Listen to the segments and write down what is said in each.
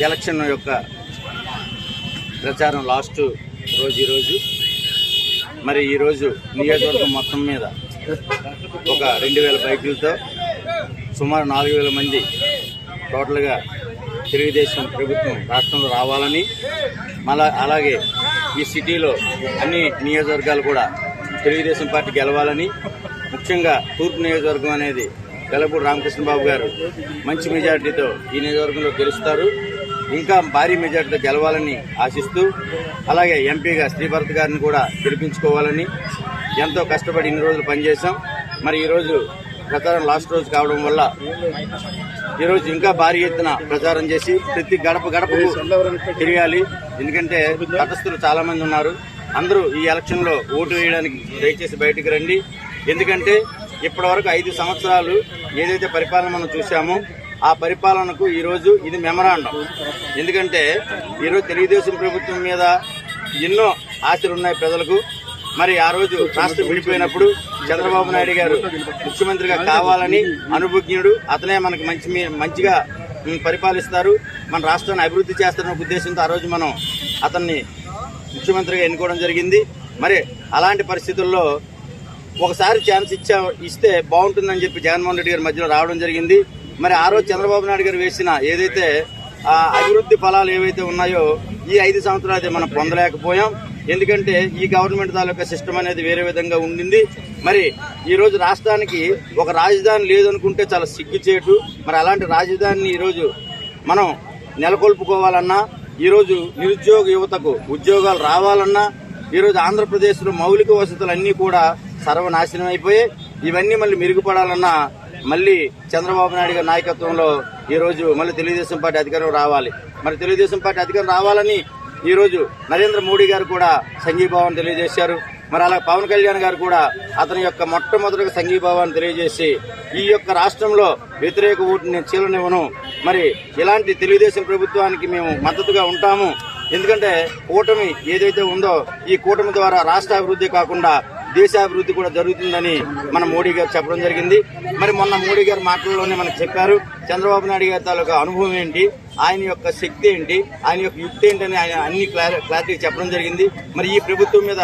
Election యొక్క ప్రచారం last రోజు ఈరోజు. మరి ఈరోజు నియోజకవర్గం మొత్తం మీద ఒక 2000 బైకులతో సుమారు 4000 మంది టోటల్గా తెలుగుదేశం ప్రభుత్వం రాష్ట్రంలో రావాలని, అలాగే ఈ సిటీలో అన్ని నియోజకవర్గాలు కూడా తెలుగుదేశం పార్టీ గెలవాలని, ముఖ్యంగా తూర్పు నియోజకవర్గం అనేది వెలపూడి రామకృష్ణబాబు గారు మంచి మెజార్టీతో ఈ నియోజకవర్గంలో గెలుస్తారు, ఇంకా భారీ మెజార్టీతో గెలవాలని ఆశిస్తూ, అలాగే ఎంపీగా శ్రీభరత్ గారిని కూడా గెలిపించుకోవాలని ఎంతో కష్టపడి ఇన్ని రోజులు పనిచేశాం. మరి ఈరోజు ప్రచారం లాస్ట్ రోజు కావడం వల్ల ఈరోజు ఇంకా భారీ ఎత్తున ప్రచారం చేసి ప్రతి గడప గడపకు తిరగాలి. ఎందుకంటే తటస్థులు చాలా మంది ఉన్నారు. అందరూ ఈ ఎలక్షన్లో ఓటు వేయడానికి దయచేసి బయటికి రండి. ఎందుకంటే ఇప్పటి వరకు 5 సంవత్సరాలు ఏదైతే పరిపాలన మనం చూసామో ఆ పరిపాలనకు ఈరోజు ఇది మెమరాండం. ఎందుకంటే ఈరోజు తెలుగుదేశం ప్రభుత్వం మీద ఎన్నో ఆశలు ఉన్నాయి ప్రజలకు. మరి ఆ రోజు రాష్ట్రం విడిపోయినప్పుడు చంద్రబాబు నాయుడు గారు ముఖ్యమంత్రిగా కావాలని అనుభవజ్ఞుడు, అతనే మనకు మంచిగా పరిపాలిస్తారు, మన రాష్ట్రాన్ని అభివృద్ధి చేస్తారన్న ఉద్దేశంతో ఆ రోజు మనం అతన్ని ముఖ్యమంత్రిగా ఎన్నుకోవడం జరిగింది. మరి అలాంటి పరిస్థితుల్లో ఒకసారి ఛాన్స్ ఇస్తే బాగుంటుందని చెప్పి జగన్మోహన్ రెడ్డి గారి మధ్యలో రావడం జరిగింది. మరి ఆ రోజు చంద్రబాబు నాయుడు గారు వేసిన ఏదైతే అభివృద్ధి ఫలాలు ఏవైతే ఉన్నాయో ఈ 5 సంవత్సరాలు అయితే మనం పొందలేకపోయాం. ఎందుకంటే ఈ గవర్నమెంట్ తాలూకా సిస్టమ్ అనేది వేరే విధంగా ఉండింది. మరి ఈరోజు రాష్ట్రానికి ఒక రాజధాని లేదనుకుంటే చాలా సిగ్గుచేటు. మరి అలాంటి రాజధానిని ఈరోజు మనం నెలకొల్పుకోవాలన్నా, ఈరోజు నిరుద్యోగ యువతకు ఉద్యోగాలు రావాలన్నా, ఈరోజు ఆంధ్రప్రదేశ్లో మౌలిక వసతులన్నీ కూడా సర్వనాశనం అయిపోయాయి. ఇవన్నీ మళ్ళీ మెరుగుపడాలన్నా మళ్ళీ చంద్రబాబు నాయుడు గారి నాయకత్వంలో ఈరోజు మళ్ళీ తెలుగుదేశం పార్టీ అధికారం రావాలి. మరి తెలుగుదేశం పార్టీ అధికారం రావాలని ఈరోజు నరేంద్ర మోడీ గారు కూడా సంఘీభావాన్ని తెలియజేశారు. మరి అలా పవన్ కళ్యాణ్ గారు కూడా అతని యొక్క మొట్టమొదటిగా సంఘీభావాన్ని తెలియజేసి ఈ యొక్క రాష్ట్రంలో వ్యతిరేక ఓటుని నేను చీలనివ్వను, మరి ఇలాంటి తెలుగుదేశం ప్రభుత్వానికి మేము మద్దతుగా ఉంటాము. ఎందుకంటే కూటమి ఏదైతే ఉందో ఈ కూటమి ద్వారా రాష్ట్ర అభివృద్ధి కాకుండా దేశాభివృద్ధి కూడా జరుగుతుందని మన మోడీ గారు చెప్పడం జరిగింది. మరి మొన్న మోడీ గారు మాటల్లోనే మనకు చెప్పారు చంద్రబాబు నాయుడు గారి తాలూకా అనుభవం ఏంటి, ఆయన యొక్క శక్తి ఏంటి, ఆయన యొక్క యుక్తి ఏంటని ఆయన అన్ని క్లారిటీ చెప్పడం జరిగింది. మరి ఈ ప్రభుత్వం మీద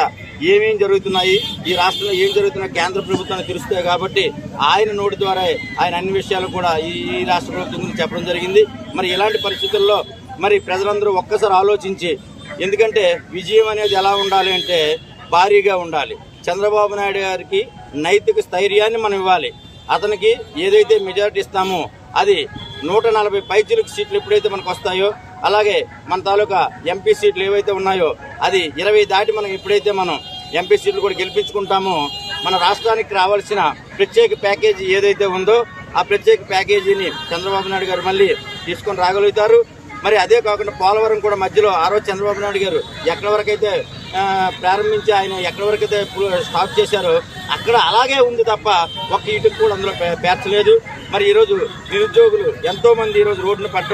ఏమేం జరుగుతున్నాయి, ఈ రాష్ట్రంలో ఏం జరుగుతున్నాయి కేంద్ర ప్రభుత్వానికి తెలుస్తాయి కాబట్టి ఆయన నోటి ద్వారా ఆయన అన్ని విషయాలు కూడా ఈ రాష్ట్ర ప్రభుత్వం గురించి చెప్పడం జరిగింది. మరి ఇలాంటి పరిస్థితుల్లో మరి ప్రజలందరూ ఒక్కసారి ఆలోచించి, ఎందుకంటే విజయం అనేది ఎలా ఉండాలి అంటే భారీగా ఉండాలి. చంద్రబాబు నాయుడు గారికి నైతిక స్థైర్యాన్ని మనం ఇవ్వాలి. అతనికి ఏదైతే మెజారిటీ ఇస్తామో అది 140 పైచిలుకు సీట్లు ఎప్పుడైతే మనకు వస్తాయో, అలాగే మన తాలూకా ఎంపీ సీట్లు ఏవైతే ఉన్నాయో అది 20 దాటి మనం ఎప్పుడైతే మనం ఎంపీ సీట్లు కూడా గెలిపించుకుంటామో మన రాష్ట్రానికి రావాల్సిన ప్రత్యేక ప్యాకేజీ ఏదైతే ఉందో ఆ ప్రత్యేక ప్యాకేజీని చంద్రబాబు నాయుడు గారు మళ్ళీ తీసుకొని రాగలుగుతారు. మరి అదే కాకుండా పోలవరం కూడా మధ్యలో ఆ రోజు చంద్రబాబు నాయుడు గారు ఎక్కడి వరకైతే ప్రారంభించి ఆయన ఎక్కడి వరకైతే స్టాప్ చేశారో అక్కడ అలాగే ఉంది తప్ప ఒక్క ఇటుకు కూడా అందులో పేర్చలేదు. మరి ఈరోజు నిరుద్యోగులు ఎంతో మంది ఈరోజు రోడ్డును పట్టడం